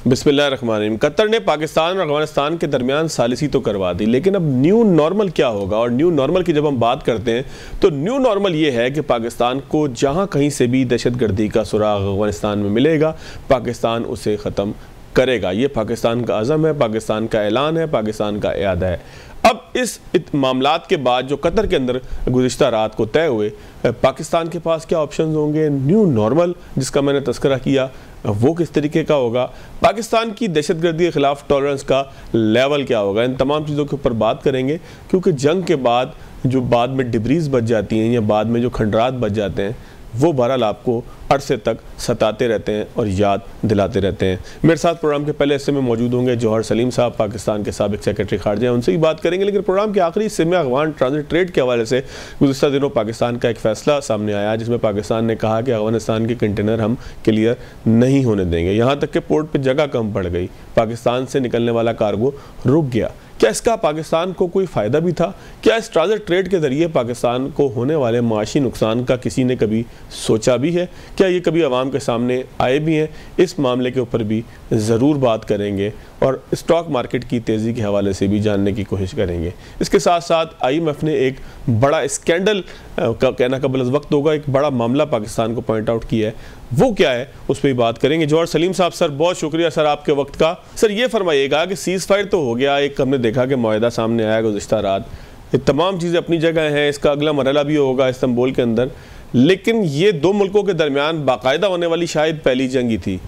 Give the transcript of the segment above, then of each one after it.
बिस्मिल्लाहिर्रहमानिर्रहीम। कतर ने पाकिस्तान और अफगानिस्तान के दरमियान सालिसी तो करवा दी, लेकिन अब न्यू नॉर्मल क्या होगा? और न्यू नॉर्मल की जब हम बात करते हैं तो न्यू नॉर्मल ये है कि पाकिस्तान को जहां कहीं से भी दहशतगर्दी का सुराग अफगानिस्तान में मिलेगा, पाकिस्तान उसे ख़त्म करेगा। ये पाकिस्तान का अज़म है, पाकिस्तान का ऐलान है, पाकिस्तान का इरादा है। अब इस मामलात के बाद जो कतर के अंदर गुज़िश्ता रात को तय हुए, पाकिस्तान के पास क्या ऑप्शंस होंगे? न्यू नॉर्मल जिसका मैंने तज़किरा किया वो किस तरीके का होगा? पाकिस्तान की दहशतगर्दी के ख़िलाफ़ टॉलरेंस का लेवल क्या होगा? इन तमाम चीज़ों के ऊपर बात करेंगे, क्योंकि जंग के बाद जो बाद में डिब्रीज बच जाती हैं या बाद में जो खंडरात बच जाते हैं वो बहरहाल आपको अरसे तक सताते रहते हैं और याद दिलाते रहते हैं। मेरे साथ प्रोग्राम के पहले हिस्से में मौजूद होंगे जौहर सलीम साहब, पाकिस्तान के साबिक सेक्रेटरी खारजा, उनसे भी बात करेंगे। लेकिन प्रोग्राम के आखिरी हिस्से में अफगान ट्रांजिट ट्रेड के हवाले से गुज़िश्ता दिनों पाकिस्तान का एक फ़ैसला सामने आया, जिसमें पाकिस्तान ने कहा कि अफगानिस्तान के कंटेनर हम क्लियर नहीं होने देंगे। यहाँ तक कि पोर्ट पर जगह कम पड़ गई, पाकिस्तान से निकलने वाला कार्गो रुक गया। क्या इसका पाकिस्तान को कोई फ़ायदा भी था? क्या इस ट्रांजिट ट्रेड के ज़रिए पाकिस्तान को होने वाले माशी नुकसान का किसी ने कभी सोचा भी है? क्या ये कभी आवाम के सामने आए भी हैं? इस मामले के ऊपर भी ज़रूर बात करेंगे और स्टॉक मार्केट की तेज़ी के हवाले से भी जानने की कोशिश करेंगे। इसके साथ साथ IMF ने एक बड़ा स्कैंडल का कहना कबल वक्त होगा, एक बड़ा मामला पाकिस्तान को पॉइंट आउट किया है, वो क्या है उस पर भी बात करेंगे। जौहर सलीम साहब सर, बहुत शुक्रिया सर आपके वक्त का। सर ये फरमाइएगा कि सीज़ फायर तो हो गया, एक हमने देखा कि मुआहदा सामने आया गुज़िश्ता रात, ये तमाम चीज़ें अपनी जगह हैं, इसका अगला मरहला भी होगा इस्तांबुल के अंदर, लेकिन ये दो मुल्कों के दरमियान बाकायदा होने वाली शायद पहली जंग ही थी।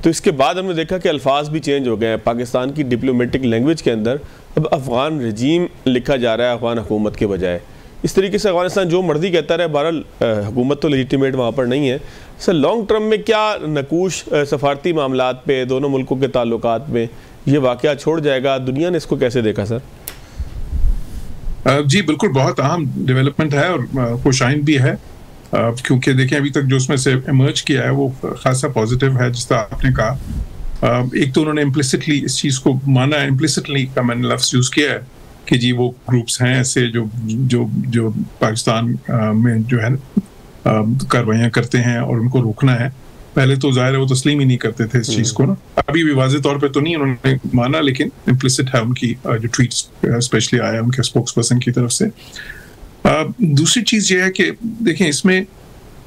तो इसके बाद हमने देखा कि अल्फाज भी चेंज हो गए हैं पाकिस्तान की डिप्लोमेटिक लैंग्वेज के अंदर। अब अफ़गान रजीम लिखा जा रहा है अफ़गान हुकूमत के बजाय। इस तरीके से अफगानिस्तान जो मर्जी कहता रहे, बहरहाल हुकूमत तो लेजिटिमेट वहाँ पर नहीं है। सर लॉन्ग टर्म में क्या नकूश सफारती मामलात पे, दोनों मुल्कों के ताल्लुकात में ये वाक़या छोड़ जाएगा? दुनिया ने इसको कैसे देखा सर? जी बिल्कुल, बहुत अहम डेवलपमेंट है और खुशाइन भी है, क्योंकि देखें अभी तक जो उसमें से इमर्ज किया है वो खासा पॉजिटिव है। जिस तरह आपने कहा, एक तो उन्होंने इम्प्लिसिटली इस चीज़ को माना, इम्प्लिसिटली का मैंने लफ्ज़ यूज़ किया है कि जी वो ग्रुप्स हैं ऐसे जो पाकिस्तान में जो है कार्रवाइयाँ करते हैं और उनको रोकना है। पहले तो जाहिर है वो तस्लीम ही नहीं करते थे इस चीज़ को ना, अभी भी वाज़े तौर पे तो नहीं उन्होंने माना, लेकिन इम्प्लिसिट है उनकी जो ट्वीट्स स्पेशली आया उनके स्पोक्स पर्सन की तरफ से। दूसरी चीज़ ये है कि देखें इसमें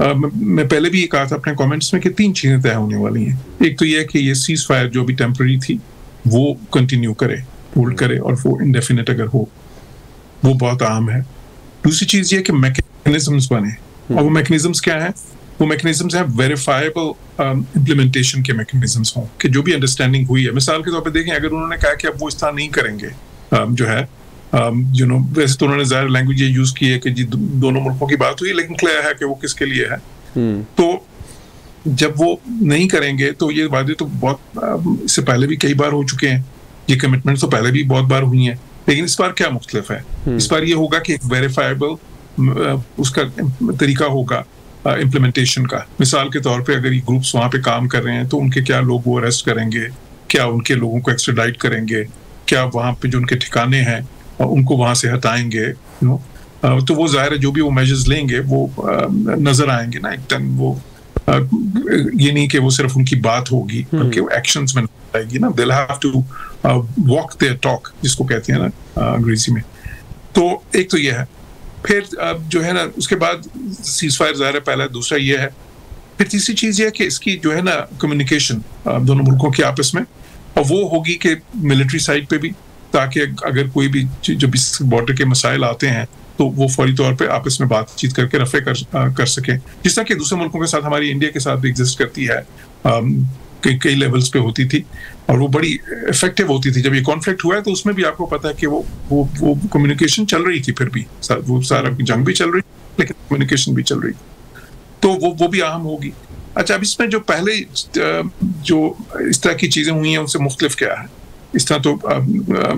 मैं पहले भी ये कहा था अपने कमेंट्स में कि तीन चीज़ें तय होने वाली हैं। एक तो ये है कि ये सीज़ फायर जो भी टेम्पररी थी वो कंटिन्यू करे, होल्ड करे, और वो इंडेफिनिट अगर हो, वो बहुत अहम है। दूसरी चीज़ ये कि मैकेनिज्म्स बने, और वो मैकेनिज्म्स क्या हैं? वो मैकेनिज्म्स हैं वेरीफाइबल इम्प्लीमेंटेशन के मैकेनिज्म्स हों, कि जो भी अंडरस्टैंडिंग हुई है, मिसाल के तौर पे देखें अगर उन्होंने कहा कि अब वो इस तरह नहीं करेंगे, जो है वैसे तो उन्होंने ज़ाहिर लैंग्वेज ये यूज़ की है कि जी दोनों मुल्कों की बात हुई, लेकिन क्लियर है कि वो किसके लिए है। तो जब वो नहीं करेंगे तो ये वादे तो बहुत इससे पहले भी कई बार हो चुके हैं, ये कमिटमेंट्स तो पहले भी बहुत बार हुई हैं, लेकिन इस बार क्या मुख्तलिफ है? इस बार ये होगा कि एक वेरीफाइबल उसका तरीका होगा इम्प्लीमेंटेशन का। मिसाल के तौर पे अगर ये ग्रुप्स वहाँ पे काम कर रहे हैं तो उनके क्या लोग वो अरेस्ट करेंगे, क्या उनके लोगों को एक्स्ट्राडाइट करेंगे, क्या वहाँ पे जो उनके ठिकाने हैं उनको वहाँ से हटाएंगे, तो वो जाहिर है जो भी वो मेजर्स लेंगे वो नजर आएंगे ना एकदम। वो ये नहीं कि वो सिर्फ उनकी बात होगी, बल्कि वो एक्शंस में आएगी ना। they'll have to walk their talk जिसको कहते हैं ना अंग्रेजी में। तो एक तो ये है, फिर जो है ना उसके बाद सीज फायर ज़ाहिर है पहला, दूसरा ये है, फिर तीसरी चीज़ ये है कि इसकी जो है ना कम्युनिकेशन दोनों मुल्कों के आपस में, और वो होगी कि मिलिट्री साइड पे भी, ताकि अगर कोई भी जो भी बॉर्डर के मसाइल आते हैं तो वो फौरी तौर पे आपस में बातचीत करके रफ़े कर सकें, जिस तरह कि दूसरे मुल्कों के साथ हमारी इंडिया के साथ भी एग्जिस्ट करती है, कई लेवल्स पे होती थी और वो बड़ी इफेक्टिव होती थी। जब ये कॉन्फ्लिक्ट हुआ है तो उसमें भी आपको पता है कि वो कम्युनिकेशन चल रही थी, फिर भी वो सारा जंग भी चल रही लेकिन कम्युनिकेशन भी चल रही, तो वो भी अहम होगी। अच्छा, अब इसमें जो पहले जो इस तरह की चीज़ें हुई हैं उनसे मुख्तलिफ क्या है? इस तरह तो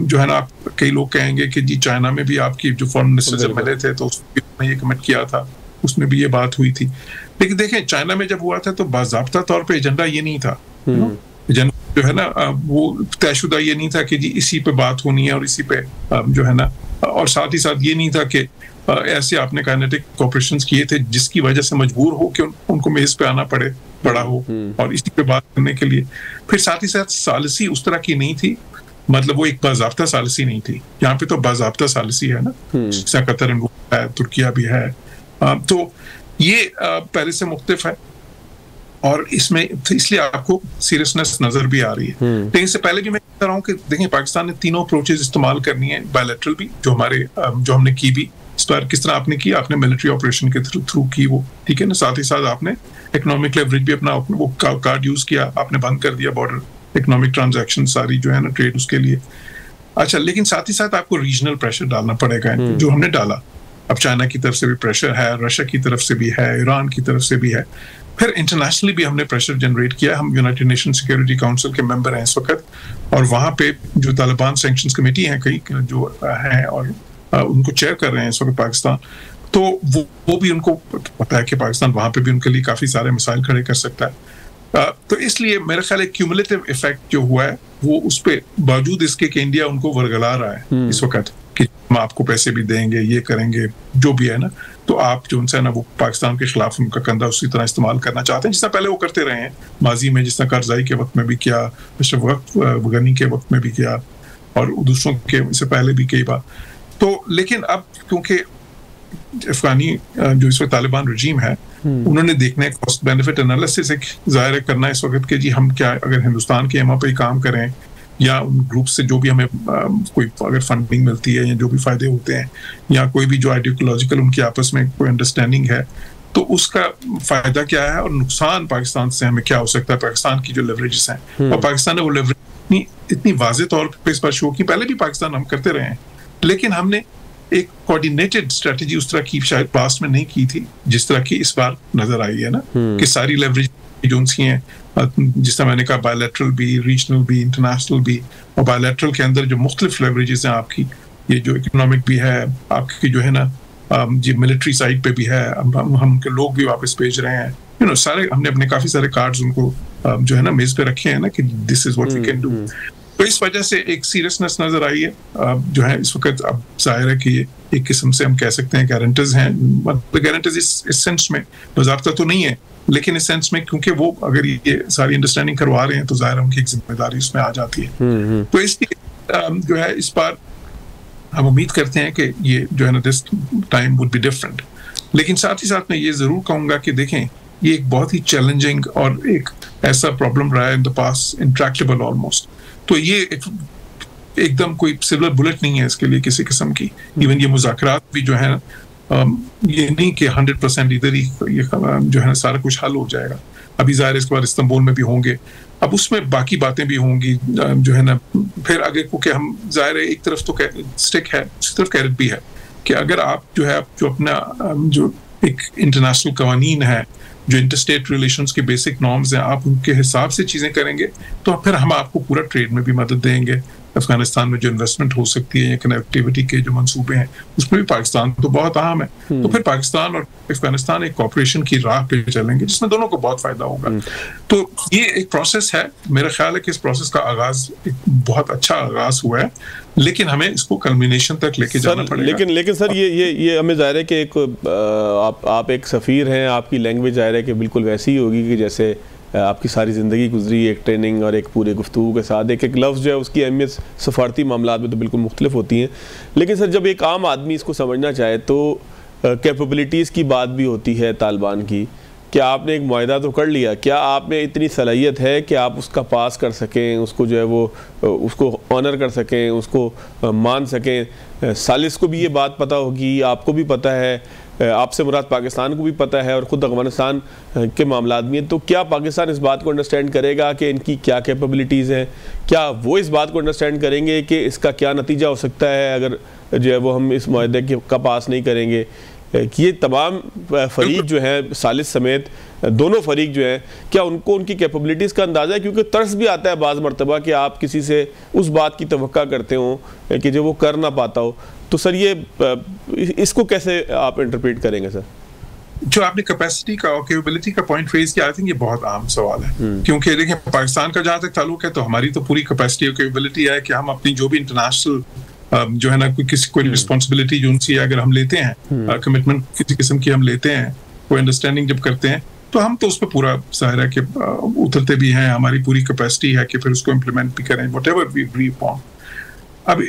जो है ना, आप कई लोग कहेंगे कि जी चाइना में भी आपकी जो फॉरेन मिनिस्टर जब मिले थे तो उसने ये कमेंट किया था, उसमें भी ये बात हुई थी। लेकिन देखें चाइना में जब हुआ था तो बाज़ाब्ता तौर पे एजेंडा ये नहीं था, एजेंडा जो है ना वो तयशुदा ये नहीं था कि जी इसी पे बात होनी है और इसी पे जो है ना, और साथ ही साथ ये नहीं था कि ऐसे आपने काइनेटिक कॉपरेशंस किए थे जिसकी वजह से मजबूर हो कि उनको मेज पे आना पड़े पड़ा हो और इसी पे बात करने के लिए। फिर साथ ही साथ सालिसी उस तरह की नहीं थी, मतलब वो एक बाज़ाब्ता सालिसी नहीं थी। यहाँ पे तो बाज़ाब्ता सालिसी है ना, जैसा कतर है, तुर्किया भी है। तो ये पहले से मुख्तलिफ है और इसमें इसलिए आपको सीरियसनेस नजर भी आ रही है। लेकिन इससे पहले भी मैं कह रहा हूँ कि देखिए पाकिस्तान ने तीनों अप्रोचेज इस्तेमाल करनी है, बायलैटरल भी जो हमने की भी इस बार किस तरह आपने की, आपने मिलिट्री ऑपरेशन के थ्रू की वो, ठीक है ना, साथ ही साथ आपने इकोनॉमिक लेवरेज भी अपना वो कार्ड यूज किया, आपने बंद कर दिया बॉर्डर इकोनॉमिक ट्रांजैक्शन सारी जो है ना ट्रेड उसके लिए। अच्छा, लेकिन साथ ही साथ आपको रीजनल प्रेशर डालना पड़ेगा, जो हमने डाला। अब चाइना की तरफ से भी प्रेशर है, रशिया की तरफ से भी है, ईरान की तरफ से भी है, फिर इंटरनेशनली भी हमने प्रेशर जनरेट किया। हम यूनाइटेड नेशन सिक्योरिटी काउंसिल के मेंबर हैं इस वक्त, और वहाँ पे जो तालिबान सैंक्शंस कमेटी है कई जो है और उनको चेयर कर रहे हैं इस वक्त पाकिस्तान, तो वो भी उनको पता है कि पाकिस्तान वहाँ पे भी उनके लिए काफी सारे मिसाइल खड़े कर सकता है। तो इसलिए मेरा ख्याल है क्यूमुलेटिव इफेक्ट जो हुआ है वो उस पे बावजूद इसके कि इंडिया उनको वर्गला रहा है इस वक्त कि हम आपको पैसे भी देंगे, ये करेंगे, जो भी है ना, तो आप जो उनसे ना वो पाकिस्तान के खिलाफ उनका कंधा उसी तरह इस्तेमाल करना चाहते हैं जिस तरह पहले वो करते रहे हैं माजी में, जिस तरह करजाई के वक्त में भी किया, अशरफ गनी के वक्त में भी किया और दूसरों के से पहले भी कई बार। तो लेकिन अब क्योंकि अफगानी जो इस वक्त तालिबान रजीम है, उन्होंने देखने कॉस्ट बेनिफिट एनालिसिस एक ज़ाहिर करना इस वक्त के जी हम क्या अगर हिंदुस्तान के एमा पे काम करें या उन ग्रुप से जो भी हमें कोई अगर फंडिंग मिलती है या जो भी फायदे होते हैं या कोई भी जो आइडियोलॉजिकल उनकी आपस में कोई अंडरस्टैंडिंग है, तो उसका फायदा क्या है और नुकसान पाकिस्तान से हमें क्या हो सकता है, पाकिस्तान की जो लेवरेजेस हैं। और पाकिस्तान ने वो लेवरेज इतनी वाज़ेह तौर पर इस बार शो की, पहले भी पाकिस्तान हम करते रहे हैं, लेकिन हमने एक कोऑर्डिनेटेड स्ट्रेटजी उस तरह की शायद पास्ट में नहीं की थी जिस तरह की इस बार नजर आई है ना, कि सारी लेवरेज एजेंसी हैं, जिस तरह मैंने कहा बायलैटरल भी, रीजनल भी, इंटरनेशनल भी, और बायलैटरल के अंदर जो मुख्तलिफ लेवरेजेस हैं आपकी, ये जो इकोनॉमिक भी है आपकी जो है ना, जी मिलिट्री साइड पे भी है, हम के लोग भी वापस भेज रहे हैं, यू नो, सारे हमने अपने काफी सारे कार्ड्स उनको जो है ना मेज पे रखे हैं ना कि this is what we can do. तो इस वजह से एक सीरियसनेस नजर आई है जो है इस वक्त। अब जाहिर है कि ये एक किस्म से हम कह सकते हैं गारंटर्स हैं, गारंटर्स इस सेंस में बाज़ाब्ता तो नहीं है, लेकिन इस सेंस में क्योंकि वो अगर ये सारी अंडरस्टैंडिंग करवा रहे हैं तो जाहिर है उनकी एक जिम्मेदारी उसमें आ जाती है। तो इसलिए जो है इस बार हम उम्मीद करते हैं कि ये जो है ना this time would be different. लेकिन साथ ही साथ मैं ये जरूर कहूँगा कि देखें ये एक बहुत ही चैलेंजिंग और एक ऐसा प्रॉब्लम रहा है in the past, intractable almost. तो ये एकदम कोई सिल्वर बुलेट नहीं है इसके लिए किसी किस्म की। इवन ये मुज़ाकरात भी जो है ये नहीं कि 100% इधर ही ये जो है सारा कुछ हल हो जाएगा। अभी ज़ाहिर इसके बाद इस्तांबुल में भी होंगे, अब उसमें बाकी बातें भी होंगी जो है ना। फिर आगे क्योंकि हम ज़ाहिर है एक तरफ तो स्टिक है, दूसरी तरफ कैरेट भी है कि अगर आप जो है जो अपना जो एक इंटरनेशनल कवानीन है, जो इंटरस्टेट रिलेशंस के बेसिक नॉर्म्स हैं, आप उनके हिसाब से चीज़ें करेंगे तो फिर हम आपको पूरा ट्रेड में भी मदद देंगे। अफगानिस्तान में जो इन्वेस्टमेंट हो सकती है या कनेक्टिविटी के जो मंसूबे हैं उसमें भी पाकिस्तान तो बहुत अहम है। तो फिर पाकिस्तान और अफगानिस्तान एक कॉपरेशन की राह पे चलेंगे जिसमें दोनों को बहुत फायदा होगा। तो ये एक प्रोसेस है, मेरा ख्याल है कि इस प्रोसेस का आगाज एक बहुत अच्छा आगाज हुआ है, लेकिन हमें इसको कल्मिनेशन तक लेके जाना पड़ेगा। लेकिन सर ये हमें जाहिर है कि एक आप एक सफ़ीर हैं, आपकी लैंग्वेज जाहिर है कि बिल्कुल वैसी ही होगी कि जैसे आपकी सारी ज़िंदगी गुजरी एक ट्रेनिंग और एक पूरे गुफ्तगू के साथ। एक लफ्ज़ जो है उसकी अहमियत सफारती मामलात में तो बिल्कुल मुख्तलिफ होती हैं, लेकिन सर जब एक आम आदमी इसको समझना चाहे तो कैपेबिलिटीज़ की बात भी होती है तालिबान की। क्या आपने एक मुआहदा तो कर लिया, क्या आप में इतनी सलाहियत है कि आप उसका पास कर सकें, उसको जो है वो उसको ऑनर कर सकें, उसको मान सकें? सालिस को भी ये बात पता होगी, आपको भी पता है, आपसे मुराद पाकिस्तान को भी पता है और ख़ुद अफगानिस्तान के मामलात भी हैं। तो क्या पाकिस्तान इस बात को अंडरस्टैंड करेगा कि इनकी क्या कैपेबिलिटीज़ हैं? क्या वो इस बात को अंडरस्टैंड करेंगे कि इसका क्या नतीजा हो सकता है अगर जो है वो हम इस मुआहदे का पास नहीं करेंगे? कि ये तमाम फरीक जो हैं सालिस समेत दोनों फरीक जो हैं, क्या उनको उनकी कैपेबिलिटीज़ का अंदाज़ा है? क्योंकि तरस भी आता है बाज़ मरतबा कि आप किसी से उस बात की तवक्का करते हो कि जो वो कर ना पाता हो। तो सर ये इसको कैसे आप इंटरप्रेट करेंगे सर? जो आपने कैपेसिटी का और कैपेबिलिटी का पॉइंट रेज किया, आई थिंक ये बहुत आम सवाल है। क्योंकि देखिए पाकिस्तान का जहाँ तक ताल्लुक है तो हमारी तो पूरी कैपेसिटी और कैपेबिलिटी है कि हम अपनी जो भी इंटरनेशनल जो है ना कोई रिस्पॉन्सिबिलिटी जो उनसी अगर हम लेते हैं, कमिटमेंट किसी किस्म की हम लेते हैं, कोई अंडरस्टैंडिंग जब करते हैं तो हम तो उस पर पूरा जाहिर है कि उतरते भी हैं, हमारी पूरी कैपेसिटी है कि फिर उसको इम्प्लीमेंट भी करें, व्हाटएवर वी एग्री अपॉन। अब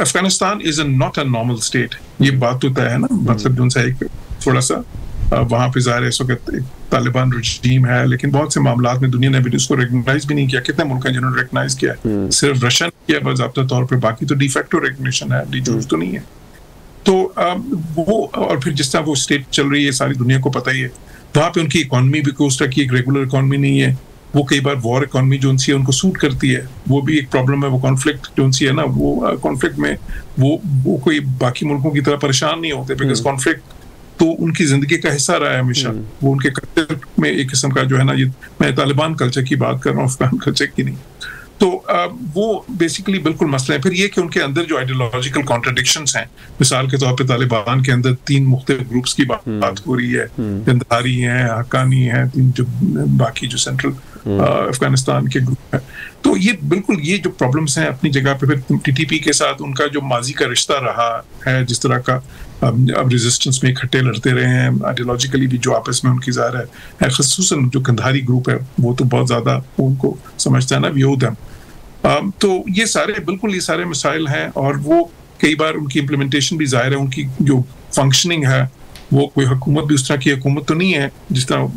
Afghanistan is not a normal state, ये बात तो तय है ना, मतलब जो सा एक थोड़ा सा वहाँ पे ज़ाहिर है इस वक्त तालिबान रजीम है, लेकिन बहुत से मामलात में दुनिया ने भी उसको रिकग्नाइज भी नहीं किया। कितने मुल्क हैं जिन्होंने रिकग्नाइज किया, सिर्फ रशिया ने किया बाज़ाब्ता तौर पे, बाकी तो डिफेक्टो रिकग्निशन है, डिजूर तो नहीं है। तो वो और फिर जिस तरह वो स्टेट चल रही है सारी दुनिया को पता ही है, वहाँ पे उनकी इकॉनमी भी कोई उस तरह की एक रेगुलर इकॉनमी नहीं है, वो कई बार वॉर इकॉनमी जो उनसी है उनको सूट करती है, वो भी एक प्रॉब्लम है। वो कॉन्फ्लिक्ट जो उनसी है ना, वो कॉन्फ्लिक्ट में वो कोई बाकी मुल्कों की तरह परेशान नहीं होते, बिकॉज कॉन्फ्लिक्ट तो उनकी जिंदगी का हिस्सा रहा है हमेशा। वो उनके कल्चर में एक किस्म का जो है ना, ये मैं तालिबान कल्चर की बात कर रहा हूँ, अफगान कल्चर की नहीं। तो वो बेसिकली बिल्कुल मसला है। फिर ये कि उनके अंदर जो आइडियोलॉजिकल कॉन्ट्रडिक्शंस हैं, मिसाल के तौर पे तालिबान के अंदर 3 मुख्तलिफ ग्रुप्स की बात हो रही है, जंदारी हैं, हक्कानी हैं, जो बाकी जो सेंट्रल अफगानिस्तान के ग्रुप है। तो ये बिल्कुल ये जो प्रॉब्लम्स हैं अपनी जगह पे, फिर टीटीपी के साथ उनका जो माजी का रिश्ता रहा है, जिस तरह का अब रेजिस्टेंस में इकट्ठे लड़ते रहे हैं, आइडियोलॉजिकली भी जो आपस में उनकी ज़ाहिर है, ख़ुसूसन जो कंधारी ग्रुप है वो तो बहुत ज़्यादा उनको समझता है ना, विरोध है। तो ये सारे बिल्कुल ये सारे मसाइल हैं, और वो कई बार उनकी इम्प्लीमेंटेशन भी ज़ाहिर है, उनकी जो फंक्शनिंग है वो कोई हुकूमत भी उस तरह की हुकूमत तो नहीं है जिस तरह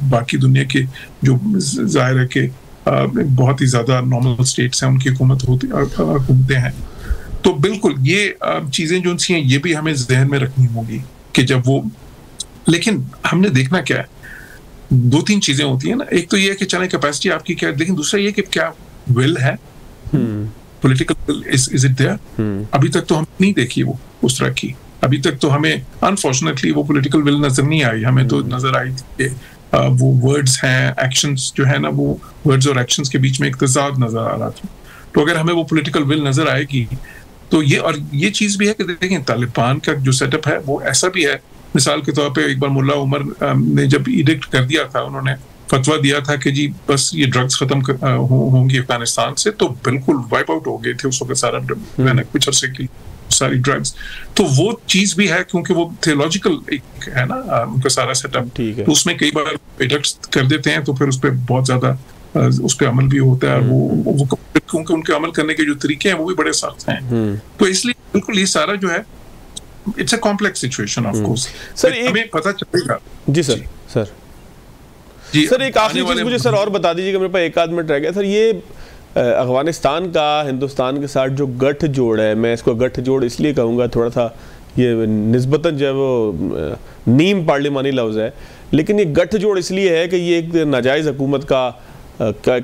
बाकी दुनिया के जो ज़ाहिर है कि बहुत ही ज़्यादा नॉर्मल स्टेट्स हैं उनकी हुकूमतें हैं। तो बिल्कुल ये चीज़ें जो सी हैं ये भी हमें जहन में रखनी होगी कि जब वो, लेकिन हमने देखना क्या है, 2-3 चीज़ें होती हैं ना। एक तो ये है कि चले कैपेसिटी आपकी क्या है, लेकिन दूसरा ये कि क्या विल है, political will, is it there. अभी तक तो हम नहीं देखी वो उस तरह की, अभी तक तो हमें अनफॉर्चुनेटली वो पॉलिटिकल विल नजर नहीं आई। हमें तो नजर आई थी वो वर्ड्स हैं, एक्शंस जो है ना, वो वर्ड्स और एक्शंस के बीच में एक तजाद नजर आ रहा था। तो अगर हमें वो पॉलिटिकल विल नजर आएगी तो ये, और ये चीज भी है कि देखें तालिबान का जो सेटअप है वो ऐसा भी है, मिसाल के तौर पे एक बार मुल्ला उमर ने जब इडिक्ट कर दिया था, उन्होंने फतवा दिया था कि जी बस ये ड्रग्स खत्म होंगी अफगानिस्तान से, तो बिल्कुल वाइप आउट हो गए थे उस वक्त सारा कुछ अरसे की सारी ड्रग्स। तो वो चीज भी है क्योंकि वो थियोलॉजिकल एक है ना उनका सारा सेटअप, तो उसमें कई बार इडिक्ट कर देते हैं तो फिर उस पर बहुत ज्यादा उस पर अमल भी होता है, वो क्योंकि उनके अमल करने के जो तरीके हैं वो भी बड़े सख्त हैं। तो इसलिए बिल्कुल ये सारा जो है it's a complex situation of course. Sir हमें पता चलेगा। जी सर एक आखिरी चीज मुझे सर और बता दीजिएगा, मेरे पास 1 आध मिनट रह गया सर। ये अफगानिस्तान का हिंदुस्तान के साथ जो गठजोड़ है, मैं इसको गठजोड़ इसलिए कहूँगा, थोड़ा सा ये निस्बतन जो है वो नीम पार्लिमानी लफ्ज़ है, लेकिन ये गठजोड़ इसलिए है कि ये एक नाजायज़ हुकूमत का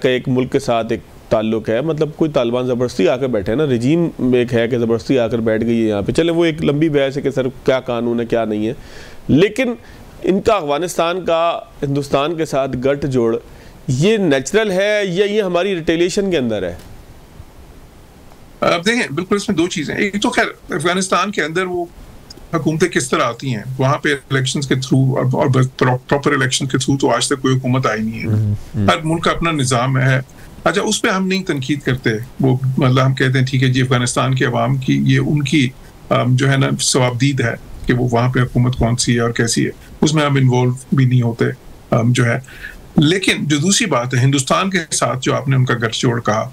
एक मुल्क के साथ एक ताल्लुक है। मतलब कोई तालिबान ज़बरदस्ती आकर बैठे है ना, रजीम एक है कि ज़बरदस्ती आकर बैठ गई है यहाँ पे। चले वो एक लंबी बहस है कि सर क्या कानून है क्या नहीं है, लेकिन इनका अफगानिस्तान का हिंदुस्तान के साथ गठजोड़ ये नेचुरल है या ये हमारी रिटेलिएशन के अंदर है? देखें बिल्कुल इसमें 2 चीज़ें। एक तो खैर अफगानिस्तान के अंदर वो हुकूमतें किस तरह आती हैं, वहाँ पे इलेक्शंस के थ्रू और प्रॉपर इलेक्शन के थ्रू तो आज तक कोई हुकूमत आई नहीं है। हर मुल्क का अपना निज़ाम है। अच्छा, उस पर हम नहीं तनकीद करते, वो मतलब हम कहते हैं ठीक है जी अफगानिस्तान के अवाम की ये उनकी जो है ना सवाबदीद है कि वो वहाँ पे हुकूमत कौन सी है और कैसी है, उसमें हम इन्वॉल्व भी नहीं होते जो है। लेकिन जो दूसरी बात है हिंदुस्तान के साथ जो आपने उनका गठजोड़ कहा,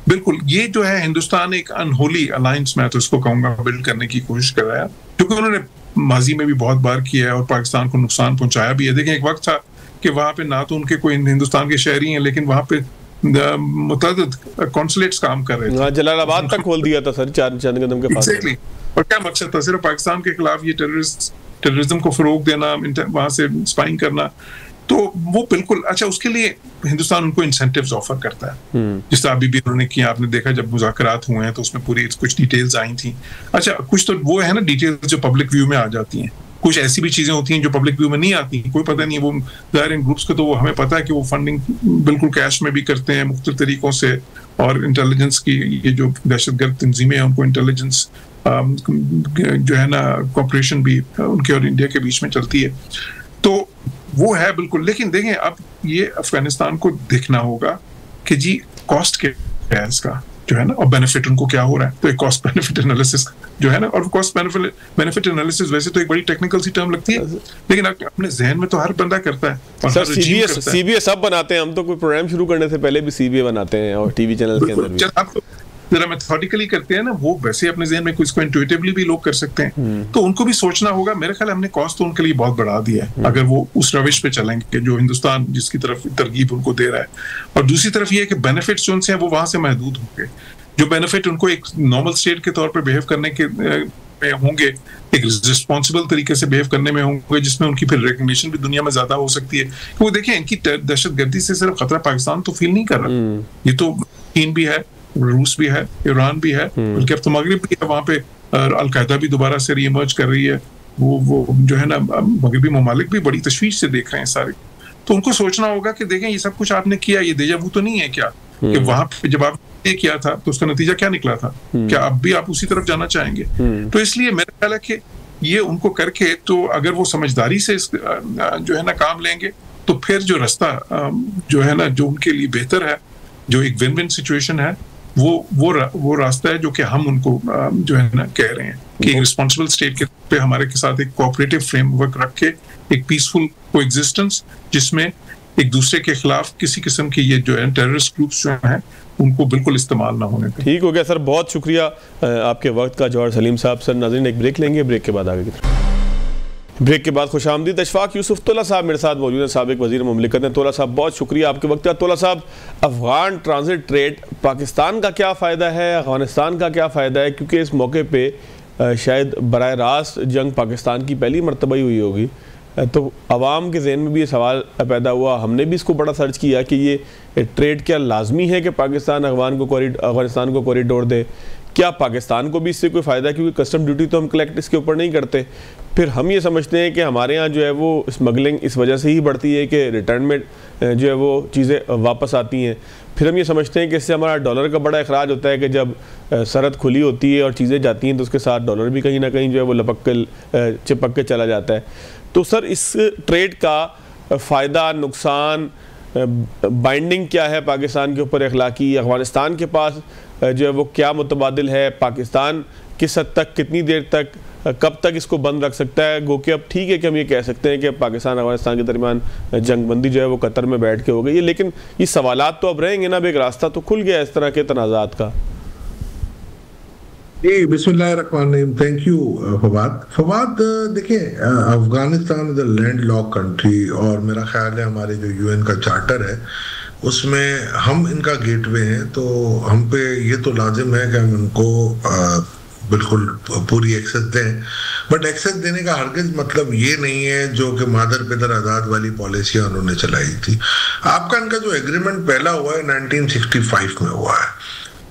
बिल्कुल ये जो है हिंदुस्तान एक अनहोली अलायंस मैं तो इसको कहूँगा बिल्ड करने की कोशिश कर रहा है, क्योंकि उन्होंने माजी में भी बहुत बार किया है और पाकिस्तान को नुकसान पहुंचाया भी है। देखें एक वक्त था कि वहाँ पे ना तो उनके कोई हिंदुस्तान के शहरी हैं, लेकिन वहाँ पे मुतअद्दिद कॉन्सुलेट्स काम कर रहे थे। जलालाबाद तक खोल दिया था सर चंद कदम के पास। Exactly. और क्या मकसद था? सिर्फ पाकिस्तान के खिलाफ ये टेररिज्म को फरोग देना, वहां से स्पाइंग करना। तो वो बिल्कुल अच्छा, उसके लिए हिंदुस्तान उनको इंसेंटिव्स ऑफर करता है, जिस तरह अभी भी उन्होंने किया। आपने देखा जब मुज़ाकरात हुए हैं तो उसमें पूरी कुछ डिटेल्स आई थी। अच्छा, कुछ तो वो है ना डिटेल्स जो पब्लिक व्यू में आ जाती हैं, कुछ ऐसी भी चीजें होती हैं जो पब्लिक व्यू में नहीं आती, कोई पता नहीं। वो ज़ाहिर इन ग्रुप्स को तो वो हमें पता है कि वो फंडिंग बिल्कुल कैश में भी करते हैं मुख्तलिफ तरीकों से, और इंटेलिजेंस की ये जो दहशतगर्द तंजीमें हैं उनको इंटेलिजेंस जो है ना कॉपरेशन भी उनके और इंडिया के बीच में चलती है। तो वो है बिल्कुल। लेकिन देखें अब ये अफगानिस्तान को देखना होगा कि जी कॉस्ट क्या है इसका जो है ना, और बेनिफिट उनको क्या हो रहा है। तो एक कॉस्ट बेनिफिट एनालिसिस जो है ना, और कॉस्ट बेनिफिट एनालिसिस वैसे तो एक बड़ी टेक्निकल सी टर्म लगती है, लेकिन अपने जहन में तो हर बंदा करता है। और सर सीबीए सब बनाते हैं, हम तो कोई प्रोग्राम शुरू करने से पहले भी सीबीए बनाते हैं और टीवी चैनल के अंदर भी। आप जरा मेथोडिकली करते हैं ना, वो वैसे अपने जहन में कुछ को इंट्यूटिवली भी लोग कर सकते हैं, तो उनको भी सोचना होगा। मेरे ख्याल हमने कॉस्ट तो उनके लिए बहुत बढ़ा दिया है अगर वो उस रविश पे चलेंगे कि जो हिंदुस्तान जिसकी तरफ तरगीब उनको दे रहा है। और दूसरी तरफ ये है कि बेनिफिट्स जो उनसे हैं वो वहां से महदूद होंगे। जो बेनिफिट उनको एक नॉर्मल स्टेट के तौर पर बिहेव करने के में होंगे, एक रिस्पॉन्सिबल तरीके से बिहेव करने में होंगे, जिसमें उनकी फिर रिकग्निशन भी दुनिया में ज्यादा हो सकती है। वो देखें, इनकी दहशतगर्दी से सिर्फ खतरा पाकिस्तान तो फील नहीं कर रहा, ये तो चीन भी है, रूस भी है, ईरान भी है, बल्कि अब तो मगरिब भी है, वहां पे अलकायदा भी दोबारा से रीइमर्ज कर रही है। वो जो है ना, मगरबी ममालिक भी बड़ी तशवीश से देख रहे हैं सारे। तो उनको सोचना होगा कि देखें, ये सब कुछ आपने किया, ये देजा वू तो नहीं है क्या कि वहां पे जब आप ये किया था तो उसका नतीजा क्या निकला था, क्या अब भी आप उसी तरफ जाना चाहेंगे? तो इसलिए मेरा ख्याल है कि ये उनको करके, तो अगर वो समझदारी से जो है ना काम लेंगे, तो फिर जो रास्ता जो है ना, जो उनके लिए बेहतर है, जो एक विन विन सिचुएशन है, वो रास्ता है जो कि हम उनको जो है ना कह रहे हैं कि एक रिस्पॉन्सिबल स्टेट के पे हमारे के साथ एक कोऑपरेटिव फ्रेमवर्क रख के एक पीसफुल कोएग्जिस्टेंस, जिसमें एक दूसरे के खिलाफ किसी किस्म के ये जो है टेररिस्ट ग्रुप्स जो हैं उनको बिल्कुल इस्तेमाल ना होने दें। ठीक हो गया सर, बहुत शुक्रिया आपके वक्त का जौहर सलीम साहब। सर नाज़रीन एक ब्रेक लेंगे, ब्रेक के बाद आगे की तरफ। ब्रेक के बाद खुशामदीद। अशफाक यूसुफ तोला साहब मेरे साथ मौजूद हैं, साबिक वज़ीर मुमलिकत हैं। तोला साहब बहुत शुक्रिया आपके वक्त का। तोला साहब, अफगान ट्रांजिट ट्रेड पाकिस्तान का क्या फ़ायदा है, अफगानिस्तान का क्या फ़ायदा है? क्योंकि इस मौके पे शायद बराह रास्त जंग पाकिस्तान की पहली मरतबा ही हुई होगी, तो आवाम के जहन में भी ये सवाल पैदा हुआ। हमने भी इसको बड़ा सर्च किया कि ये ट्रेड क्या लाजमी है कि पाकिस्तान अफगानिस्तान को कॉरिडोर दे, क्या पाकिस्तान को भी इससे कोई फ़ायदा है? क्योंकि कस्टम ड्यूटी तो हम कलेक्ट इसके ऊपर नहीं करते। फिर हम ये समझते हैं कि हमारे यहाँ जो है वो स्मगलिंग इस वजह से ही बढ़ती है कि रिटर्न में जो है वो चीज़ें वापस आती हैं। फिर हम ये समझते हैं कि इससे हमारा डॉलर का बड़ा अखराज होता है कि जब सरहद खुली होती है और चीज़ें जाती हैं तो उसके साथ डॉलर भी कहीं ना कहीं जो है वो लपक के चिपक के चला जाता है। तो सर इस ट्रेड का फ़ायदा नुकसान बाइंडिंग क्या है पाकिस्तान के ऊपर अखलाकी? अफगानिस्तान के पास जो है वो क्या मुतबादिल है? पाकिस्तान किस हद तक, कितनी देर तक, कब तक इसको बंद रख सकता है? गो कि अब ठीक है कि हम ये कह सकते हैं कि पाकिस्तान अफगानिस्तान के दरमियान जंगबंदी जो है वो कतर में बैठ के हो गई है, लेकिन ये सवालात तो अब रहेंगे ना। अब एक रास्ता तो खुल गया इस तरह के तनाज़ात का। जी बिस्मिल्लाहिर्रहमानिर्रहीम। Thank you Fawad. देखिए, Afghanistan is a land lock country और मेरा ख्याल है हमारे जो यूएन का चार्टर है उसमें हम इनका गेटवे हैं, तो हम पे ये तो लाजिम है कि हम इनको बिल्कुल पूरी एक्सेस दें। बट एक्सेस देने का हरगिज मतलब ये नहीं है जो कि मादर पिदर आज़ाद वाली पॉलिसियाँ उन्होंने चलाई थी। आपका इनका जो एग्रीमेंट पहला हुआ है 1965 में हुआ है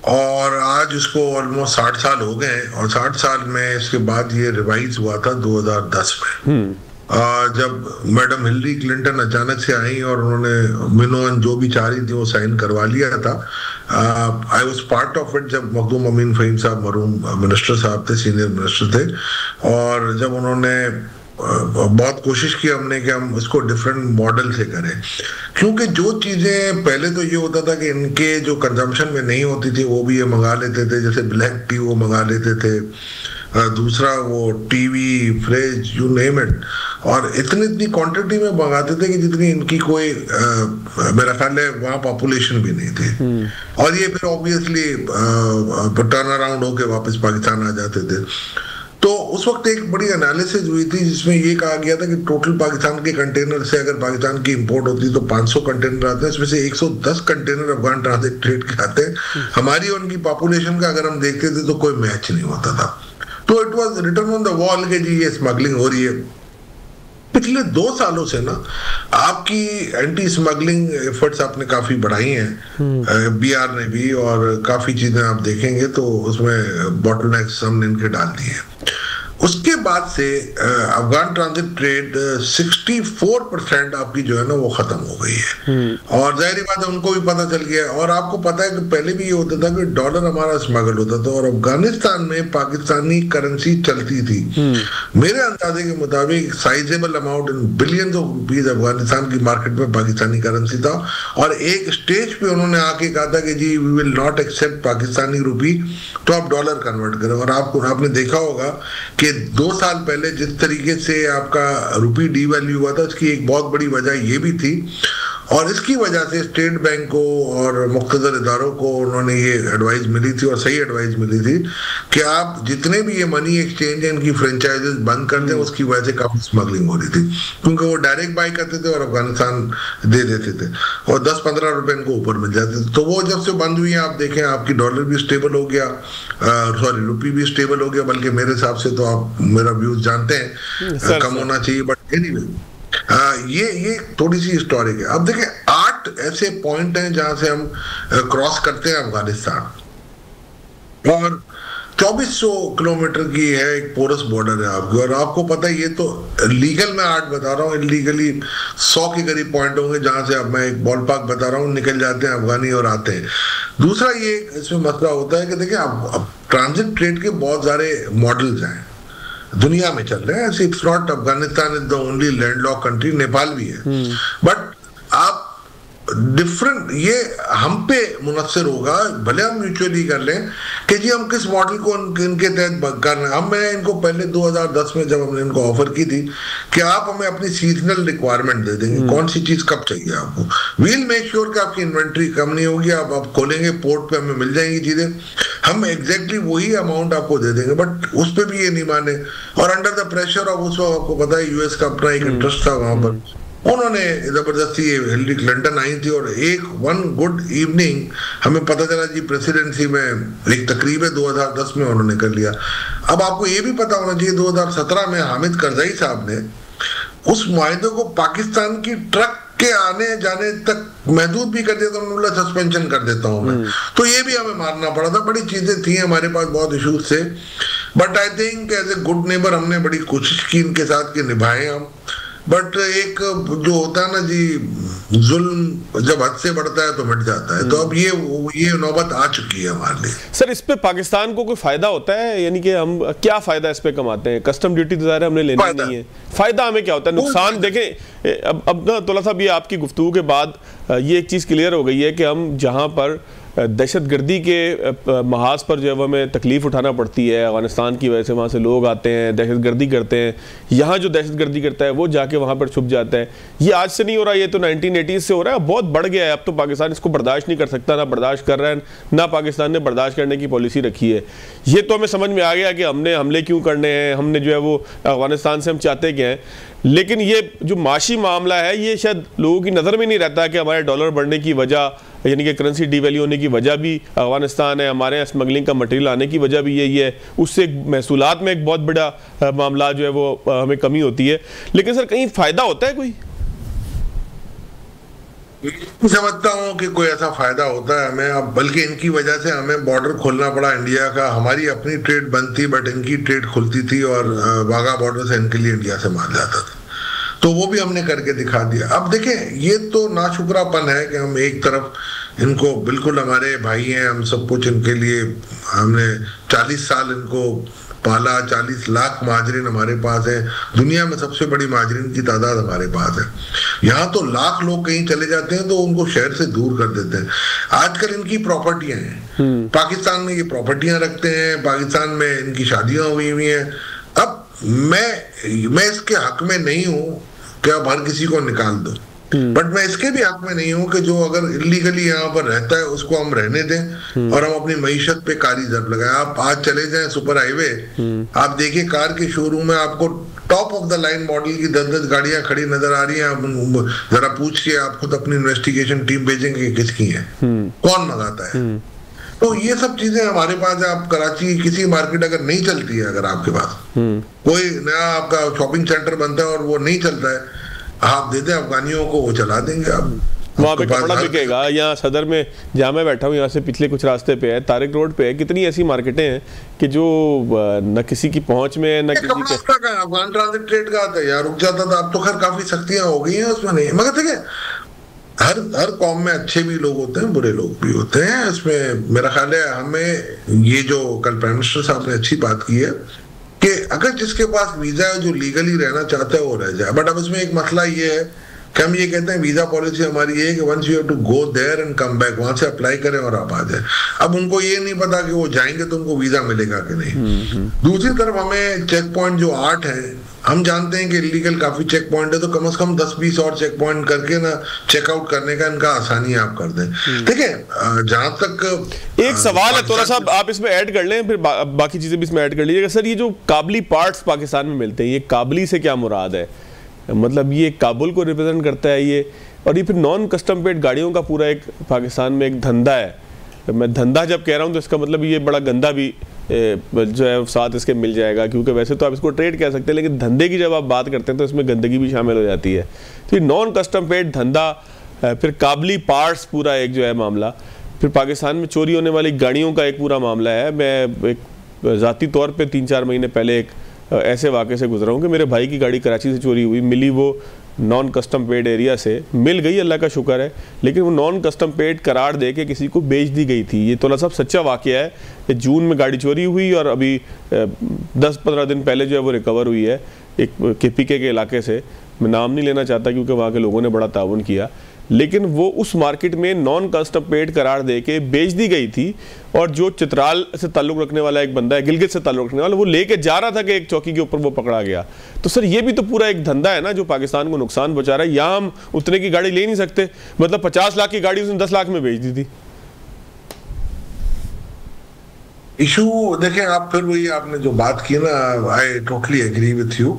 और आज इसको ऑलमोस्ट 60 साल हो गए हैं, और 60 साल में इसके बाद ये रिवाइज हुआ था 2010 में जब मैडम हिलरी क्लिंटन अचानक से आई और उन्होंने मिनोन जो भी चाह रही थी वो साइन करवा लिया था। I was part of it जब मखदूम अमीन फ़हीम साहब मरूम मिनिस्टर साहब थे, सीनियर मिनिस्टर थे, और जब उन्होंने बहुत कोशिश की हमने कि हम इसको डिफरेंट मॉडल से करें, क्योंकि जो चीज़ें पहले तो ये होता था कि इनके जो कंजम्पशन में नहीं होती थी वो भी ये मंगा लेते थे, जैसे ब्लैक टी वो मंगा लेते थे, दूसरा वो TV, fridge, you name it, और इतनी क्वांटिटी में मंगाते थे कि जितनी इनकी कोई मेरा ख्याल है वहाँ पॉपुलेशन भी नहीं थी, और ये फिर ऑब्वियसली टर्न अराउंड होके वापस पाकिस्तान आ जाते थे। तो उस वक्त एक बड़ी एनालिसिस हुई थी जिसमें ये कहा गया था कि टोटल पाकिस्तान के कंटेनर से अगर पाकिस्तान की इंपोर्ट होती तो 500 कंटेनर आते हैं, इसमें से 110 कंटेनर अफगान ट्रांजिट ट्रेड के आते हैं। हमारी और उनकी पॉपुलेशन का अगर हम देखते थे तो कोई मैच नहीं होता था। तो it was written on the wall कि जी ये स्मगलिंग हो रही है। पिछले 2 सालों से ना आपकी एंटी स्मगलिंग एफर्ट्स आपने काफी बढ़ाई हैं, बीआर ने भी, और काफी चीजें आप देखेंगे तो उसमें बॉटलनेक्स हमने इनके डाल दिए हैं। उसके बाद से अफगान ट्रांजिट ट्रेड 64% आपकी जो है ना वो खत्म हो गई है। और जाहिर बात है उनको भी पता चल गया। और आपको पता है कि पहले भी ये होता था कि डॉलर हमारा स्मगल होता था और अफगानिस्तान में पाकिस्तानी करेंसी चलती थी। मेरे अंदाजे के मुताबिक sizeable amount in billions of rupees Afghanistan की मार्केट में पाकिस्तानी करेंसी था। और एक स्टेज पे उन्होंने आके कहा था कि जी we will not accept Pakistani rupee, तो आप डॉलर कन्वर्ट करें। और आपने देखा होगा कि 2 साल पहले जिस तरीके से आपका रुपी डीवैल्यू हुआ था, उसकी एक बहुत बड़ी वजह ये भी थी। और इसकी वजह से स्टेट बैंक को और मुख्तदर इदारों को उन्होंने ये एडवाइस मिली थी और सही एडवाइस मिली थी कि आप जितने भी ये मनी एक्सचेंज है इनकी फ्रेंचाइजेस बंद कर दें। उसकी वजह से काफी स्मगलिंग हो रही थी क्योंकि वो डायरेक्ट बाई करते थे और अफगानिस्तान दे देते थे और 10-15 रुपए इनको ऊपर मिल जाते थे। तो वो जब से बंद हुई है आप देखें आपकी डॉलर भी स्टेबल हो गया, सॉरी रुपी भी स्टेबल हो गया। बल्कि मेरे हिसाब से तो आप मेरा व्यूज जानते हैं कम होना चाहिए, बट एनीवे ये थोड़ी सी हिस्टोरिक है। अब देखें 8 ऐसे पॉइंट हैं जहां से हम क्रॉस करते हैं अफगानिस्तान और 2400 किलोमीटर की है एक पोरस बॉर्डर है आपकी। और आपको पता है ये तो लीगल में 8 बता रहा हूँ, इलीगली 100 के करीब पॉइंट होंगे जहां से अब मैं एक बॉल पार्क बता रहा हूँ निकल जाते हैं अफगानी और आते हैं। दूसरा ये इसमें मसला होता है कि देखिए अब ट्रांजिट ट्रेड के बहुत सारे मॉडल्स हैं दुनिया में चल रहे हैं। It's not Afghanistan is the only landlocked country, Nepal भी है। बट आप डिफरेंट ये हम पे मुनस्सर होगा, भले हम म्यूचुअली कर लें कि जी हम किस मॉडल को इनके तहत कर रहे हैं। हम मैं इनको पहले 2010 में जब हमने इनको ऑफर की थी कि आप हमें अपनी सीजनल रिक्वायरमेंट दे देंगे, कौन सी चीज कब चाहिए आपको, वील मेक श्योर कि आपकी इन्वेंट्री कम नहीं होगी, आप खोलेंगे पोर्ट पे हमें मिल जाएंगी चीजें, हम एग्जैक्टली वही अमाउंट आपको दे देंगे। बट उस पर भी ये नहीं माने और अंडर द प्रेशर ऑफ उस वक्त आपको पता है यूएस का अपना एक इंटरेस्ट था वहां पर, उन्होंने जबरदस्ती हिलरी क्लिंटन आई थी और वन गुड इवनिंग हमें पता चला जी प्रेसिडेंसी में एक तकरीब है 2010 में उन्होंने कर लिया। अब आपको ये भी पता होना चाहिए 2017 में हामिद करजई साहब ने उस मुआहदे को पाकिस्तान की ट्रक के आने जाने तक महदूद भी कर दिया था, उन्होंने सस्पेंशन कर देता हूं मैं। तो ये भी हमें मारना पड़ा था, बड़ी चीजें थी हमारे पास, बहुत इश्यूज थे। But I think as a good neighbour हमने बड़ी कोशिश की इनके साथ कि निभाएं हम। बट एक जो होता है ना जी जुल्म जब हद से बढ़ता है तो मिट जाता है। तो अब ये नौबत आ चुकी है हमारे लिए। सर इस पे पाकिस्तान को कोई फायदा होता है, यानी कि हम क्या फायदा इस पे कमाते हैं? कस्टम ड्यूटी तो ज़ाहिर हमने लेनी नहीं है, फायदा हमें क्या होता है? नुकसान देखें अब ना तोला साहब, ये आपकी गुफ्तगू के बाद ये एक चीज़ क्लियर हो गई है कि हम जहाँ पर दहशतगर्दी के महाज पर जो है हमें तकलीफ उठाना पड़ती है अफगानिस्तान की वजह से, वहाँ से लोग आते हैं दहशतगर्दी करते हैं, यहाँ जो दहशतगर्दी करता है वो जाके वहाँ पर छुप जाता है। ये आज से नहीं हो रहा, ये तो 1980s से हो रहा है, बहुत बढ़ गया है। अब तो पाकिस्तान इसको बर्दाश्त नहीं कर सकता, ना बर्दाश्त कर रहा है, ना पाकिस्तान ने बर्दाश्त करने की पॉलिसी रखी है। ये तो हमें समझ में आ गया कि हमने हमले क्यों करने हैं, हमने जो है वो अफगानिस्तान से हम चाहते क्या हैं। लेकिन ये जो माशी मामला है ये शायद लोगों की नज़र में नहीं रहता कि हमारे डॉलर बढ़ने की वजह यानी कि करेंसी डिवैल्यू होने की वजह भी अफगानिस्तान है, हमारे यहाँ स्मगलिंग का मटेरियल आने की वजह भी यही है, उससे महसूलात में एक बहुत बड़ा मामला जो है वो हमें कमी होती है। लेकिन सर कहीं फ़ायदा होता है कोई? समझता हूँ कि कोई ऐसा फायदा होता है हमें, अब बल्कि इनकी वजह से हमें बॉर्डर खोलना पड़ा इंडिया का। हमारी अपनी ट्रेड बंद थी बट इनकी ट्रेड खुलती थी और वाघा बॉर्डर से इनके लिए इंडिया से माल जाता था, तो वो भी हमने करके दिखा दिया। अब देखें ये तो नाशुक्रापन है कि हम एक तरफ इनको बिल्कुल हमारे भाई हैं, हम सब कुछ इनके लिए, हमने 40 साल इनको पाला, 40 लाख महाजरीन हमारे पास है, दुनिया में सबसे बड़ी महाजरीन की तादाद हमारे पास है। यहाँ तो लाख लोग कहीं चले जाते हैं तो उनको शहर से दूर कर देते हैं। आजकल इनकी प्रॉपर्टियां हैं, पाकिस्तान में ये प्रॉपर्टियां रखते हैं, पाकिस्तान में इनकी शादियां हुई हुई हैं। अब मैं इसके हक में नहीं हूँ कि आप हर किसी को निकाल दो, बट मैं इसके भी हक में नहीं हूं कि जो अगर इलीगली यहाँ पर रहता है उसको हम रहने दें और हम अपनी मईशत पे कारी जब लगाए। आप आज चले जाएं सुपर हाईवे, आप देखिए कार के शोरूम में आपको top of the line model की 10-10 गाड़ियां खड़ी नजर आ रही हैं। आप जरा पूछिए, आप खुद अपनी इन्वेस्टिगेशन टीम भेजेंगे किसकी है, कौन मंगाता है। तो ये सब चीजें हमारे पास है। आप कराची किसी मार्केट अगर नहीं चलती है, अगर आपके पास कोई नया आपका शॉपिंग सेंटर बनता है और वो नहीं चलता है, आप देते अफगानियों को, वो चला देंगे। अब वहाँ पे कपड़ा बिकेगा। यहाँ सदर में जहाँ मैं बैठा हूँ, यहाँ से पिछले कुछ रास्ते पे है, तारिक रोड पे है, कितनी ऐसी मार्केटें हैं कि जो न किसी की पहुंच में है न किसी के। अफगान ट्रांजिट ट्रेड का आता है यार, रुक जाता था। अब तो खैर काफी सख्तियां हो गई हैं उसमें, नहीं मगर ठीक है, हर कौम में अच्छे भी लोग होते हैं, बुरे लोग भी होते हैं। इसमें मेरा ख्याल है हमें ये जो कल प्राइम मिनिस्टर साहब ने अच्छी बात की है कि अगर जिसके पास वीजा है, जो लीगली रहना चाहता है, वो रह जाए। बट अब इसमें एक मसला ये है कि हम ये कहते हैं वीजा पॉलिसी हमारी ये है कि once you have to go there and come back, वहां से अप्लाई करें और आप आ जाए। अब उनको ये नहीं पता कि वो जाएंगे तो उनको वीजा मिलेगा कि नहीं। दूसरी तरफ हमें चेक पॉइंट जो 8 है, हम जानते हैं कि इलीगल काफी चेक पॉइंट है, तो कम से कम 10-20 और चेक पॉइंट करके ना चेकआउट करने का इनका आसानी आप कर दें। ठीक है, जहां तक एक सवाल है थोड़ा सा आप इसमें ऐड कर लें, फिर बाकी चीजें भी इसमें ऐड कर लीजिएगा। सर, ये जो काबली पार्ट्स पाकिस्तान में मिलते हैं, ये काबली से क्या मुराद है? मतलब ये काबुल को रिप्रेजेंट करता है ये, और ये फिर नॉन कस्टम पेड गाड़ियों का पूरा एक पाकिस्तान में एक धंधा है। मैं धंधा जब कह रहा हूँ तो इसका मतलब ये बड़ा गंदा भी जो है साथ इसके मिल जाएगा, क्योंकि वैसे तो आप इसको ट्रेड कह सकते हैं, लेकिन धंधे की जब आप बात करते हैं तो इसमें गंदगी भी शामिल हो जाती है। तो ये नॉन कस्टम पेड धंधा, फिर काबली पार्ट्स पूरा एक जो है मामला, फिर पाकिस्तान में चोरी होने वाली गाड़ियों का एक पूरा मामला है। मैं एक ज़ाती तौर पर 3-4 महीने पहले एक ऐसे वाक़े से गुजरा हूँ कि मेरे भाई की गाड़ी कराची से चोरी हुई, मिली वो नॉन कस्टम पेड एरिया से, मिल गई, अल्लाह का शुक्र है, लेकिन वो नॉन कस्टम पेड करार दे के किसी को बेच दी गई थी। ये तो सब सच्चा वाक़या है कि जून में गाड़ी चोरी हुई और अभी 10-15 दिन पहले जो है वो रिकवर हुई है एक KPK के इलाके से। मैं नाम नहीं लेना चाहता क्योंकि वहाँ के लोगों ने बड़ा ताउन किया, लेकिन वो उस मार्केट में नॉन कस्टम पेड करार दे के बेच दी गई थी। और जो चित्राल से ताल्लुक़ रखने वाला एक बंदा है, गिलगित से ताल्लुक़ रखने वाला, वो लेके जा रहा था कि एक चौकी के ऊपर वो पकड़ा गया। तो सर ये भी तो पूरा एक धंधा है ना जो पाकिस्तान को नुकसान पहुंचा रहा है। यहाँ हम उतने की गाड़ी ले नहीं सकते, मतलब 50 लाख की गाड़ी उसने 10 लाख में बेच दी थी। इशू देखें आप, फिर वही आपने जो बात की ना, I totally agree with you.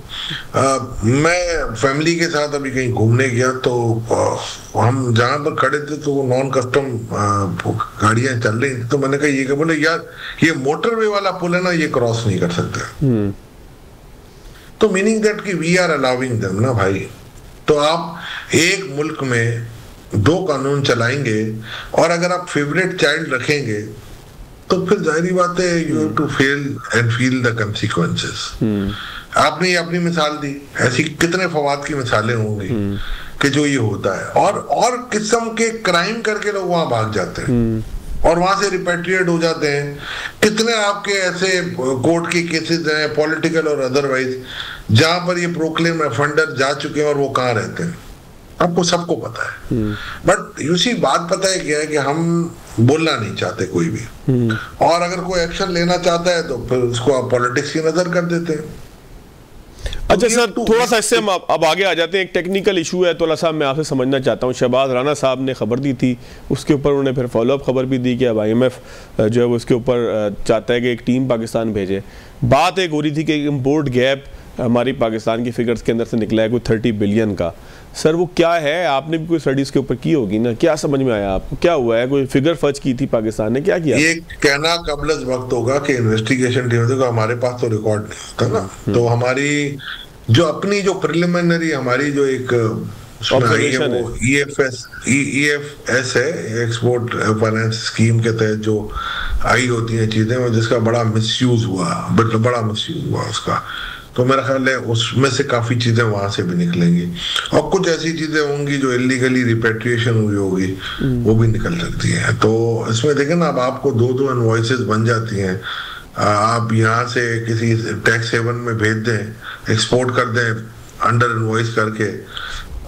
मैं फैमिली के साथ अभी कहीं घूमने गया तो हम जहां पर खड़े थे तो नॉन कस्टम गाड़ियां चल रही थी, तो मैंने कहा ये बोले यार ये मोटरवे वाला पुल है ना, ये क्रॉस नहीं कर सकते। तो मीनिंग दैट कि वी आर अलाउइंग देम ना भाई। तो आप एक मुल्क में 2 कानून चलाएंगे और अगर आप फेवरेट चाइल्ड रखेंगे तो फिर जाहिर बात है you have to fail and feel the consequences. आपने अपनी मिसाल दी, ऐसी कितने फवाद की मिसालें होंगी कि जो ये होता है, और किस्म के क्राइम करके लोग वहां भाग जाते हैं और वहां से रिपेट्रिएट हो जाते हैं। कितने आपके ऐसे कोर्ट के केसेस हैं, पॉलिटिकल और अदरवाइज, जहां पर ये प्रोक्लेम फंडर जा चुके हैं और वो कहाँ रहते हैं, आपको सबको पता है। बट यू सी बात पता है क्या है कि हम बोलना नहीं चाहते कोई भी, और अगर कोई एक्शन लेना चाहता है तो फिर उसको आप पॉलिटिक्स की नजर कर देते हैं। अच्छा सर, थोड़ा सा इससे हम अब आगे आ जाते हैं। एक टेक्निकल इशू है, थोड़ा सा मैं आपसे समझना चाहता हूँ। शहबाज राना साहब ने खबर दी थी, उसके ऊपर उन्होंने फिर फॉलोअप खबर भी दी कि अब IMF जो है वो इसके ऊपर चाहता है कि एक टीम पाकिस्तान भेजे। बात एक हो रही थी कि इम्पोर्ट गैप हमारी पाकिस्तान की फिगर्स के अंदर से निकला है कोई 30 बिलियन का। सर वो क्या है? आपने भी कोई स्टडीज के ऊपर की होगी ना, क्या समझ में आया आपको? क्या हुआ है? कोई फिगर फर्ज की थी पाकिस्तान ने, क्या किया? ये कहना कबल वक्त होगा कि इन्वेस्टिगेशन टीम, देखो हमारे पास तो रिकॉर्ड नहीं होता ना, तो हमारी जो अपनी जो प्रिलिमिनरी हमारी जो एक EFS है, एक्सपोर्ट फाइनेंस स्कीम के तहत जो आई होती है चीजें, जिसका बड़ा मिसयूज हुआ उसका। तो मेरा ख्याल है उसमें से काफी चीजें वहां से भी निकलेंगी, और कुछ ऐसी चीजें होंगी जो इलीगली रिपेट्रिएशन हुई होगी, वो भी निकल सकती है। तो इसमें देखें ना, अब आपको 2 इनवॉइसेस बन जाती हैं। आप यहाँ से किसी टैक्स हेवन में भेज दें, एक्सपोर्ट कर दें अंडर इनवॉइस करके,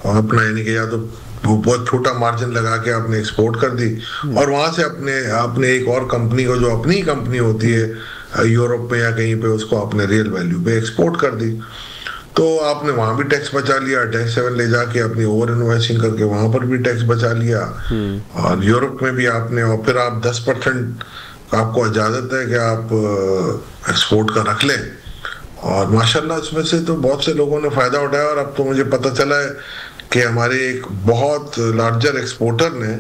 और अपना यानी कि या तो बहुत छोटा मार्जिन लगा के आपने एक्सपोर्ट कर दी, और वहां से अपने एक और कंपनी को, जो अपनी कंपनी होती है यूरोप में या कहीं पे, उसको आपने रियल वैल्यू पे एक्सपोर्ट कर दी। तो आपने वहां भी टैक्स बचा लिया, टैक्स हेवन ले जाके अपनी ओवर इनवॉइसिंग करके वहां पर भी टैक्स बचा लिया, और यूरोप में भी आपने, और फिर आप 10% आपको इजाजत है कि आप एक्सपोर्ट का रख लें। और माशाल्लाह इसमें से तो बहुत से लोगों ने फायदा उठाया, और अब तो मुझे पता चला है कि हमारे एक बहुत लार्जर एक्सपोर्टर ने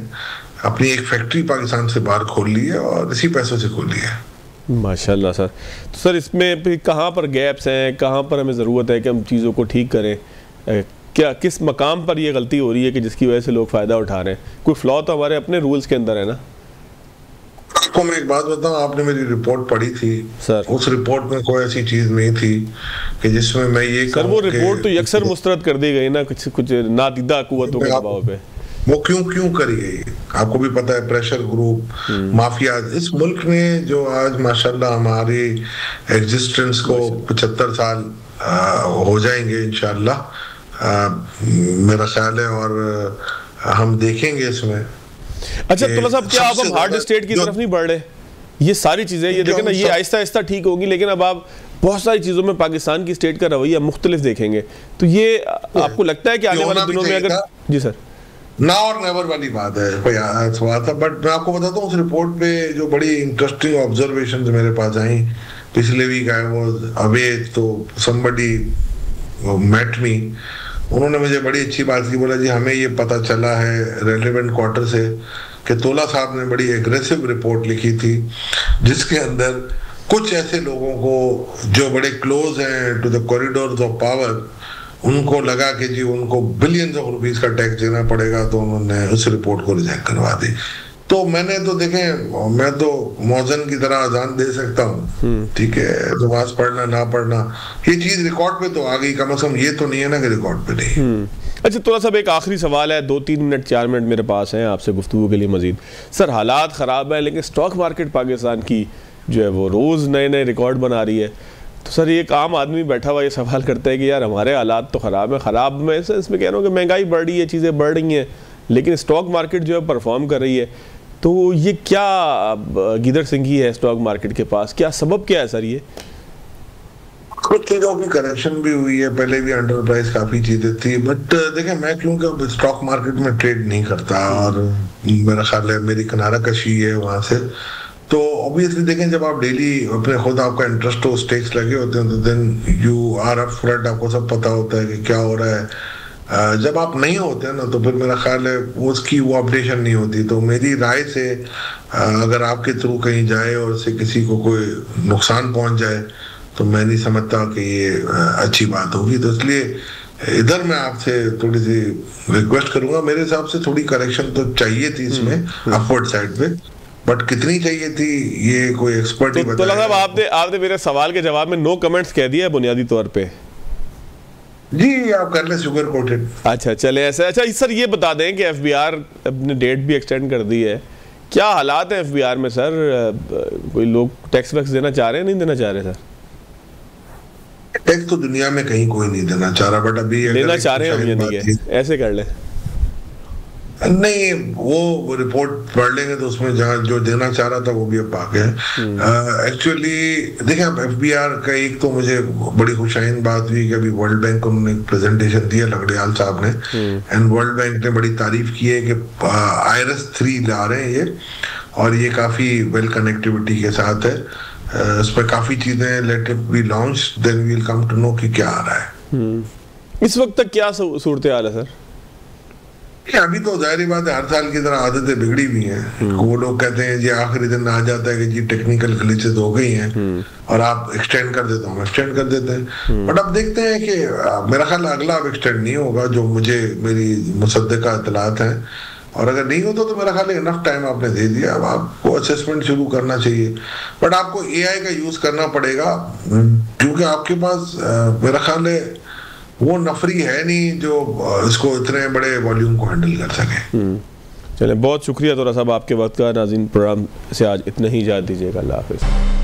अपनी एक फैक्ट्री पाकिस्तान से बाहर खोल ली है, और इसी पैसों से खोली है। माशाल्लाह सर। तो सर इसमें कहाँ पर गैप्स हैं, कहाँ पर हमें ज़रूरत है कि हम चीज़ों को ठीक करें? क्या किस मकाम पर ये गलती हो रही है कि जिसकी वजह से लोग फ़ायदा उठा रहे हैं? कोई फ्लॉ तो हमारे अपने रूल्स के अंदर है ना। आपको मैं एक बात बताऊं, आपने मेरी रिपोर्ट पढ़ी थी सर, उस रिपोर्ट में कोई ऐसी चीज नहीं थी कि जिसमें मैं ये सर वो रिपोर्ट तो यकसर मुस्तरद कर दी गई ना कुछ नादिदा कुव्वतों के दबाव पे। वो क्यों करी गई? आपको भी पता है, प्रेशर ग्रुप, माफिया इस मुल्क में जो आज माशाल्लाह हमारी एग्जिस्टेंस को 75 साल हो जाएंगे इंशाल्लाह, मेरा ख्याल है, और हम देखेंगे इसमें। अच्छा तुला साहब, क्या आप हम हार्ड स्टेट की तरफ नहीं बढ़ रहे? ये सारी चीजें, ये देखें ना, ये आहिस्ता आहिस्ता ठीक होगी, लेकिन अब आप बहुत सारी चीजों में पाकिस्तान की स्टेट का रवैया मुख्तलिफ देखेंगे, तो ये आपको लगता है कि आने वाले दिनों में अगर जी सर ना और नेवर वाली बात है कोई सवाल था। बट मैं आपको बताता हूँ, उस रिपोर्ट पे जो बड़ी इंटरेस्टिंग ऑब्जर्वेशन मेरे पास आई पिछले वीक आए, वो अवे तो somebody met me, उन्होंने मुझे बड़ी अच्छी बात की, बोला जी हमें ये पता चला है रेलेवेंट क्वार्टर से कि तोला साहब ने बड़ी एग्रेसिव रिपोर्ट लिखी थी जिसके अंदर कुछ ऐसे लोगों को जो बड़े क्लोज हैं to the corridors of power, उनको लगा कि जी उनको बिलियंस ऑफ रुपीस का टैक्स देना पड़ेगा, तो उन्होंने उस रिपोर्ट को रिजेक्ट करवा दी। तो मैंने तो देखें, मैं तो मौजन की तरह अजान दे सकता हूँ, ठीक है, नमाज पढ़ना ना पढ़ना, ये चीज रिकॉर्ड पे तो आ गई, कम से कम ये तो नहीं है ना कि रिकॉर्ड पे नहीं। अच्छा थोड़ा सा एक आखिरी सवाल है, 2-3 मिनट 4 मिनट मेरे पास हैं आपसे गुफ्तगू के लिए मजीद। सर हालात ख़राब है, लेकिन स्टॉक मार्केट पाकिस्तान की जो है वो रोज़ नए नए रिकॉर्ड बना रही है, तो सर एक आम आदमी बैठा हुआ ये सवाल करता है कि यार हमारे हालात तो ख़राब है, ख़राब मैं इसमें कह रहा हूँ कि महंगाई बढ़ रही है, चीज़ें बढ़ रही हैं, लेकिन स्टॉक मार्केट जो है परफॉर्म कर रही है, तो ये क्या गिदड़ सिंघी है स्टॉक मार्केट के पास? क्या सबब क्या है सर? ये कुछ चीजों की करेक्शन भी हुई है, पहले भी अंडर प्राइस काफी चीजें थी, बट देखें मैं क्योंकि स्टॉक मार्केट में ट्रेड नहीं करता और मेरा ख्याल है मेरी किनारा कशी है वहां से, तो ऑब्वियसली देखें जब आप डेली अपने खुद आपका इंटरेस्ट हो, स्टेक्स लगे होते हैं, तो then you are up front, आपको सब पता होता है कि क्या हो रहा है। जब आप नहीं होते हैं ना, तो फिर मेरा ख्याल है उसकी वो अपडेशन नहीं होती। तो मेरी राय से अगर आपके थ्रू कहीं जाए और उससे किसी को कोई नुकसान पहुंच जाए, तो मैं नहीं समझता कि ये अच्छी बात होगी। तो इसलिए इधर मैं आपसे थोड़ी सी रिक्वेस्ट करूंगा, मेरे हिसाब से थोड़ी करेक्शन तो चाहिए थी इसमें अपवर्ड साइड पे, बट कितनी चाहिए थी ये कोई एक्सपर्ट ही बताएगा। तो आपने मेरे सवाल के जवाब में नो कमेंट्स कह दिया है बुनियादी तौर पे। जी आप कर ले शुगर कोटेड। अच्छा चले ऐसा। अच्छा सर ये बता दें कि एफबीआर अपने डेट भी एक्सटेंड कर दी है, क्या हालात है एफबीआर में सर? कोई लोग टैक्स वैक्स देना चाह रहे हैं, नहीं देना चाह रहे सर? टैक्स तो दुनिया में कहीं कोई नहीं देना चाह रहा, बट अभी देना चाह रहे हैं, हम ये ऐसे कर ले नहीं, वो रिपोर्ट पढ़ लेंगे तो उसमें जहाँ जो देना चाह रहा था वो भी अब आ गया। एक्चुअली देखें अब एफबीआर का एक तो मुझे बड़ी खुशाइन बात हुई कि अभी वर्ल्ड बैंक को उन्होंने एक प्रेजेंटेशन दिया लकड़ियाल साहब ने, एंड वर्ल्ड बैंक ने बड़ी तारीफ की है कि IRS 3 ला रहे हैं ये, और ये काफी वेल कनेक्टिविटी के साथ है, इस पर काफी चीजें let it be launch then we will come to know कि क्या आ रहा है। इस वक्त तक क्या सूरत हाल है सर? अभी तो जाहिर बात है हर साल की तरह आदतें बिगड़ी हुई हैं। वो लोग कहते हैं जी आखिरी दिन आ जाता है कि जी टेक्निकल ग्लिचेस हो गई हैं और आप एक्सटेंड कर देते हो, एक्सटेंड कर देते हैं, बट अब देखते हैं कि मेरा ख्याल अगला अब एक्सटेंड नहीं होगा, जो मुझे मेरी मुसद्दका इतलात है, और अगर नहीं होता तो मेरा ख्याल इनफ टाइम आपने दे दिया, अब आपको असेसमेंट शुरू करना चाहिए, बट आपको AI का यूज करना पड़ेगा, क्योंकि आपके पास मेरा ख्याल है वो नफरी है नहीं जो इसको इतने बड़े वॉल्यूम को हैंडल कर सके। चले बहुत शुक्रिया तोरा साहब आपके वक्त का। नाज़रीन प्रोग्राम से आज इतना ही इजाज़त दीजिएगा। अल्लाह हाफ़िज़।